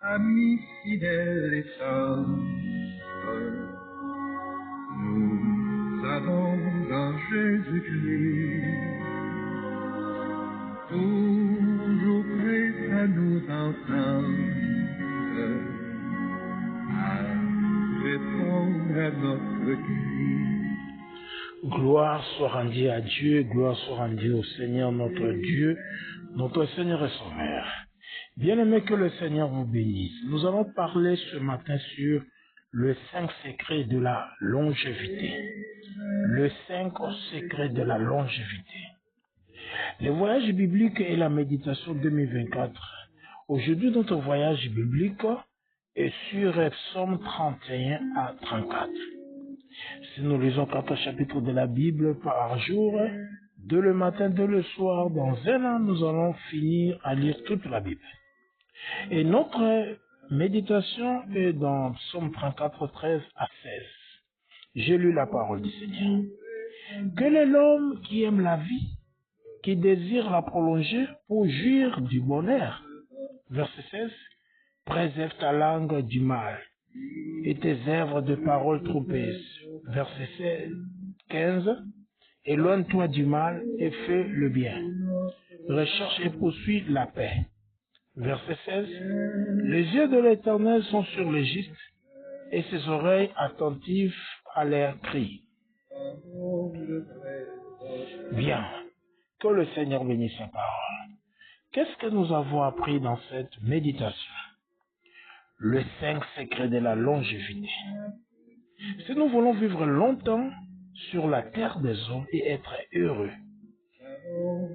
amis fidèles et sages, nous avons en Jésus-Christ toujours prêt à nous entendre, à répondre à notre cri. Gloire soit rendue à Dieu, gloire soit rendue au Seigneur notre Dieu, notre Seigneur et Sauveur. Bien-aimé, que le Seigneur vous bénisse. Nous allons parler ce matin sur le 5 secrets de la longévité. Le 5 secrets de la longévité. Le voyage biblique et la méditation 2024. Aujourd'hui, notre voyage biblique est sur Psaume 31 à 34. Si nous lisons 4 chapitres de la Bible par jour, 2 le matin, 2 le soir, dans un an, nous allons finir à lire toute la Bible. Et notre méditation est dans Psaume 34, 13 à 16. J'ai lu la parole du Seigneur. Quel est l'homme qui aime la vie, qui désire la prolonger pour jouir du bonheur? Verset 16. Préserve ta langue du mal et tes œuvres de paroles trompeuses. Verset 15. Éloigne-toi du mal et fais le bien. Recherche et poursuis la paix. Verset 16. Les yeux de l'Éternel sont sur les justes et ses oreilles attentives à leurs cris. Bien. Que le Seigneur bénisse sa parole. Qu'est-ce que nous avons appris dans cette méditation? Le 5 secrets de la longévité. Si nous voulons vivre longtemps sur la terre des hommes et être heureux,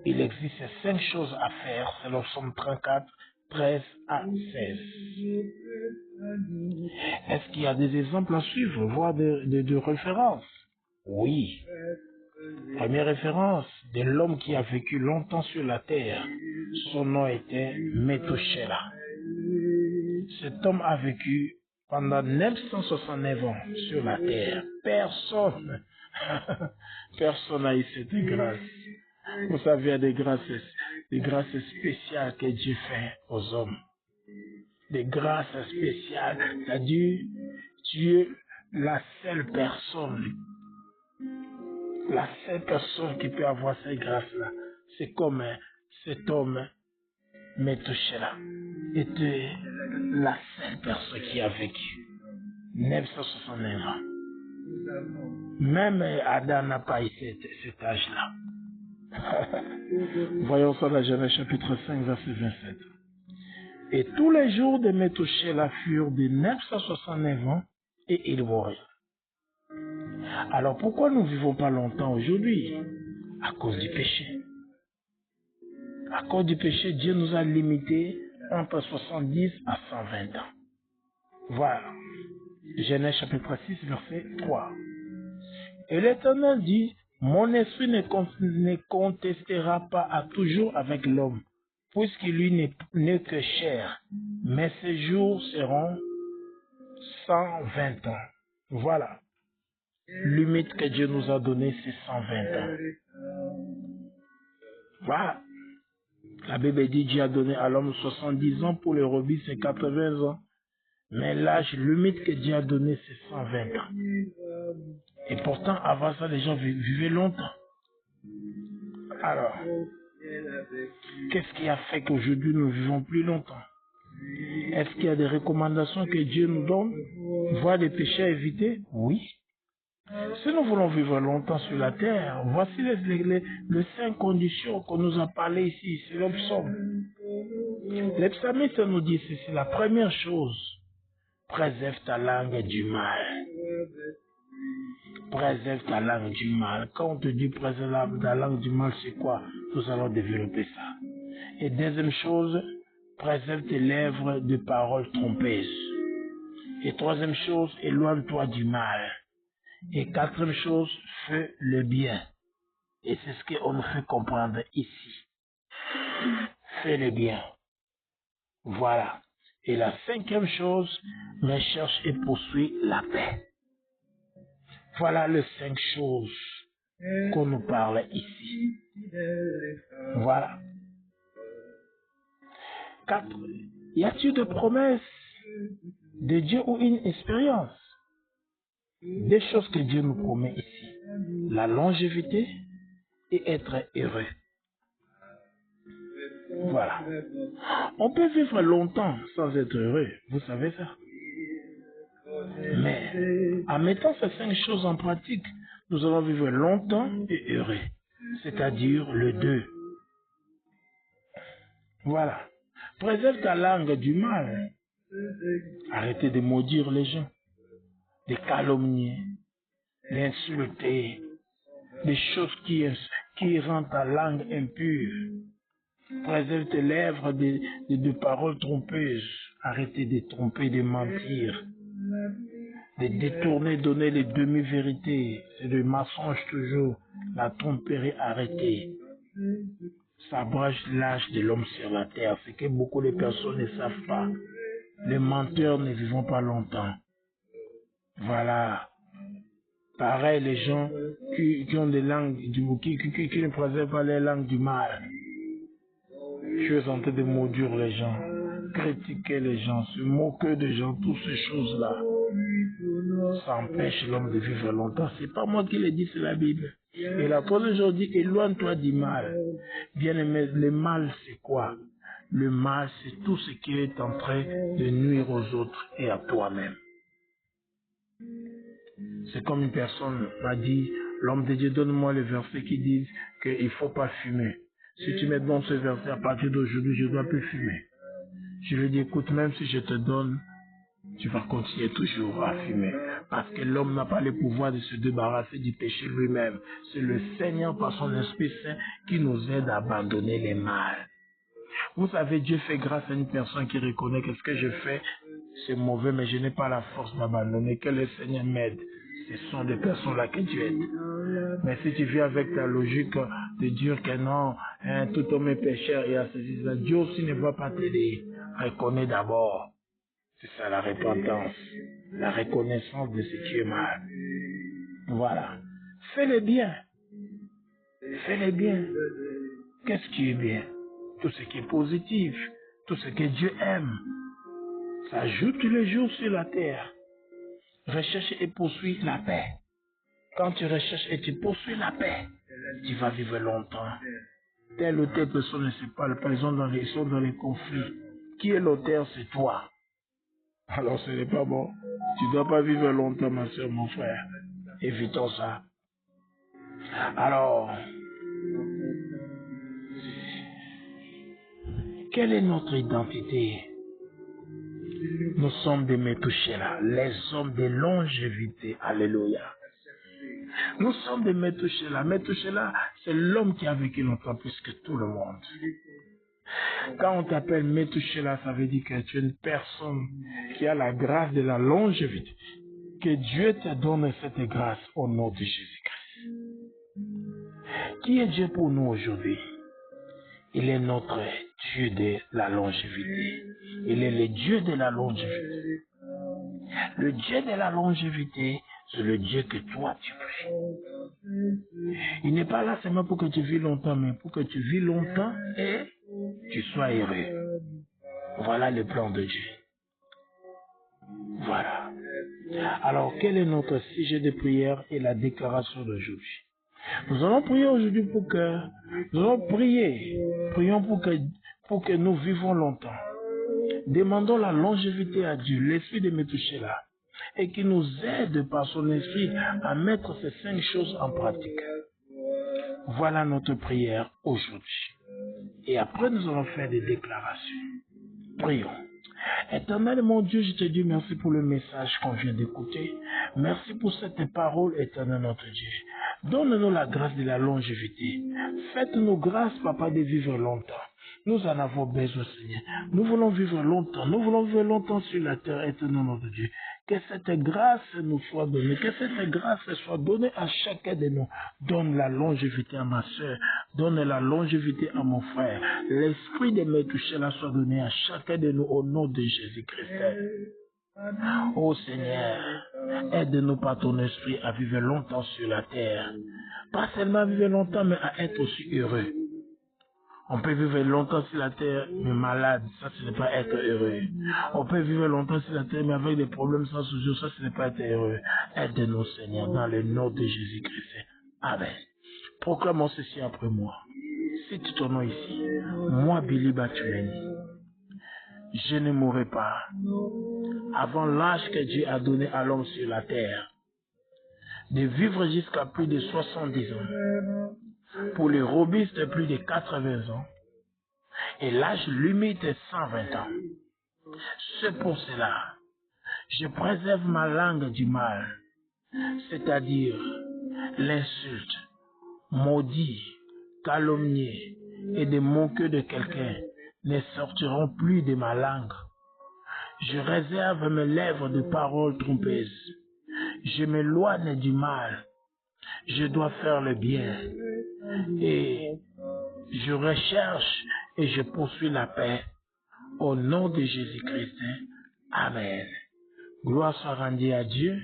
il existe 5 choses à faire selon Psaume 34, 13 à 16. Est-ce qu'il y a des exemples à suivre, voire de références? Oui. Première référence de l'homme qui a vécu longtemps sur la terre. Son nom était Méthusélah. Cet homme a vécu pendant 969 ans sur la terre. Personne n'a eu cette grâce. Vous savez, il y a des grâces spéciales que Dieu fait aux hommes. Des grâces spéciales. C'est-à-dire, Dieu, la seule personne qui peut avoir ces grâces-là, c'est comme cet homme Méthusélah était la seule personne qui a vécu 969 ans. Même Adam n'a pas eu cet âge-là. Voyons ça dans Genèse chapitre 5, verset 27. Et tous les jours de Méthusélah furent de 969 ans et il mourut. Alors pourquoi nous ne vivons pas longtemps aujourd'hui? À cause du péché. À cause du péché, Dieu nous a limités entre 70 à 120 ans. Voilà. Genèse chapitre 6, verset 3. Et l'Éternel dit, mon esprit ne contestera pas à toujours avec l'homme, puisqu'il lui n'est que chair, mais ses jours seront 120 ans. Voilà. Limite que Dieu nous a donnée, c'est 120 ans. Voilà. La Bible dit Dieu a donné à l'homme 70 ans, pour les brebis c'est 80 ans. Mais l'âge limite que Dieu a donné, c'est 120 ans. Et pourtant, avant ça, les gens vivaient longtemps. Alors, qu'est-ce qui a fait qu'aujourd'hui nous ne vivons plus longtemps? Est-ce qu'il y a des recommandations que Dieu nous donne, voire des péchés à éviter? Oui. Si nous voulons vivre longtemps sur la terre, voici les 5 conditions qu'on nous a parlé ici, c'est le psaume. Le psalmiste nous dit ceci, la première chose, préserve ta langue du mal. Préserve ta langue du mal. Quand on te dit préserve ta langue du mal, c'est quoi? Nous allons développer ça. Et deuxième chose, préserve tes lèvres de paroles trompeuses. Et troisième chose, éloigne-toi du mal. Et quatrième chose, fais le bien. Et c'est ce qu'on nous fait comprendre ici. Fais le bien. Voilà. Et la cinquième chose, recherche et poursuit la paix. Voilà les 5 choses qu'on nous parle ici. Voilà. 4. Y a-t-il des promesses de Dieu ou une expérience. Des choses que Dieu nous promet ici. La longévité et être heureux. Voilà. On peut vivre longtemps sans être heureux, vous savez ça. Mais en mettant ces 5 choses en pratique, nous allons vivre longtemps et heureux. C'est-à-dire le 2. Voilà. Préserve ta langue du mal. Arrêtez de maudire les gens, de calomnier, d'insulter, des choses qui rendent ta langue impure. Préserve tes lèvres de paroles trompeuses. Arrêtez de tromper, de mentir, de détourner, donner les demi-vérités. C'est le mensonge toujours. La tromperie, arrêtez. Ça abrège l'âge de l'homme sur la terre. C'est que beaucoup de personnes ne savent pas. Les menteurs ne vivent pas longtemps. Voilà. Pareil, les gens qui ont des langues, qui ne préservent pas les langues du mal. Je suis en train de maudire les gens, critiquer les gens, se moquer des gens, toutes ces choses-là. Ça empêche l'homme de vivre longtemps. C'est pas moi qui le dis, c'est la Bible. Et l'apôtre aujourd'hui, éloigne-toi du mal. Bien-aimé, le mal, c'est quoi? Le mal, c'est tout ce qui est en train de nuire aux autres et à toi-même. C'est comme une personne m'a dit, l'homme de Dieu, donne-moi les versets qui disent qu'il ne faut pas fumer. Si tu me donnes ce verset, à partir d'aujourd'hui, je ne dois plus fumer. Je lui dis, écoute, même si je te donne, tu vas continuer toujours à fumer. Parce que l'homme n'a pas le pouvoir de se débarrasser du péché lui-même. C'est le Seigneur, par son Esprit Saint, qui nous aide à abandonner les mal. Vous savez, Dieu fait grâce à une personne qui reconnaît que ce que je fais, c'est mauvais, mais je n'ai pas la force d'abandonner. Que le Seigneur m'aide. Ce sont des personnes-là que Dieu aide. Mais si tu viens avec ta logique de dire que non, tout homme est pécheur et à ceci, Dieu aussi ne va pas t'aider. Reconnais d'abord. C'est ça la repentance. La reconnaissance de ce qui est mal. Voilà. Fais-le bien. Fais-le bien. Qu'est-ce qui est bien? Tout ce qui est positif. Tout ce que Dieu aime. Ça joue tous les jours sur la terre. Recherche et poursuis la paix. Quand tu recherches et tu poursuis la paix, tu vas vivre longtemps. Telle ou telle personne ne sait pas, ils sont dans les conflits. Qui est l'auteur? C'est toi. Alors ce n'est pas bon. Tu ne dois pas vivre longtemps, ma soeur, mon frère. Évitons ça. Alors, quelle est notre identité? Nous sommes des Metouchéla, les hommes de longévité. Alléluia. Nous sommes des Metouchéla. Metouchéla, c'est l'homme qui a vécu longtemps plus que tout le monde. Quand on t'appelle Metouchéla, ça veut dire que tu es une personne qui a la grâce de la longévité. Que Dieu te donne cette grâce au nom de Jésus-Christ. Qui est Dieu pour nous aujourd'hui? Il est notre Dieu de la longévité. Il est le Dieu de la longévité. Le Dieu de la longévité, c'est le Dieu que toi tu pries. Il n'est pas là seulement pour que tu vis longtemps, mais pour que tu vis longtemps et tu sois heureux. Voilà le plan de Dieu. Voilà. Alors, quel est notre sujet de prière et la déclaration d'aujourd'hui? Nous allons prier aujourd'hui nous allons prier. Prions pour que nous vivons longtemps. Demandons la longévité à Dieu, l'esprit de Metouchéla, et qui nous aide par son esprit à mettre ces 5 choses en pratique. Voilà notre prière aujourd'hui. Et après, nous allons faire des déclarations. Prions. Éternel mon Dieu, je te dis merci pour le message qu'on vient d'écouter. Merci pour cette parole, éternel notre Dieu. Donne-nous la grâce de la longévité. Faites-nous grâce, Papa, de vivre longtemps. Nous en avons besoin, Seigneur. Nous voulons vivre longtemps. Nous voulons vivre longtemps sur la terre, éternel notre Dieu. Que cette grâce nous soit donnée. Que cette grâce soit donnée à chacun de nous. Donne la longévité à ma soeur. Donne la longévité à mon frère. L'esprit de Metouchéla soit donné à chacun de nous au nom de Jésus-Christ. Ô Seigneur, aide-nous par ton esprit à vivre longtemps sur la terre. Pas seulement à vivre longtemps, mais à être aussi heureux. On peut vivre longtemps sur la terre, mais malade, ça ce n'est pas être heureux. On peut vivre longtemps sur la terre, mais avec des problèmes sans solution, ça ce n'est pas être heureux. Aide-nous, Seigneur, dans le nom de Jésus-Christ. Amen. Proclamons ceci après moi. Cite ton nom ici. Moi, Billy Batumeni, je ne mourrai pas avant l'âge que Dieu a donné à l'homme sur la terre, de vivre jusqu'à plus de 70 ans. Pour les robustes, plus de 80 ans. Et l'âge limite est 120 ans. C'est pour cela, je préserve ma langue du mal, c'est-à-dire l'insulte, maudit, calomnier et des mots que de quelqu'un ne sortiront plus de ma langue. Je réserve mes lèvres de paroles trompeuses. Je m'éloigne du mal. Je dois faire le bien. Et je recherche et je poursuis la paix. Au nom de Jésus-Christ. Amen. Gloire soit rendue à Dieu.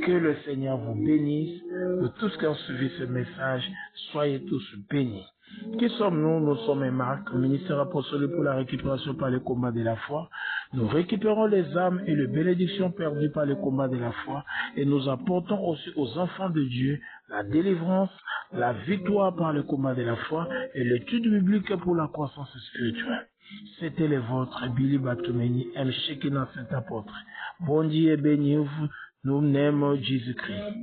Que le Seigneur vous bénisse. De tous qui ont suivi ce message, soyez tous bénis. Qui sommes-nous? Nous sommes Marc, ministère apostolique pour la récupération par le combat de la foi. Nous récupérons les âmes et les bénédictions perdues par le combat de la foi. Et nous apportons aussi aux enfants de Dieu la délivrance, la victoire par le combat de la foi et l'étude biblique pour la croissance spirituelle. C'était le vôtre, Billy Batumeni, M. Shekinah Saint-Apôtre. Bon Dieu et béni vous, nous n'aimons Jésus-Christ.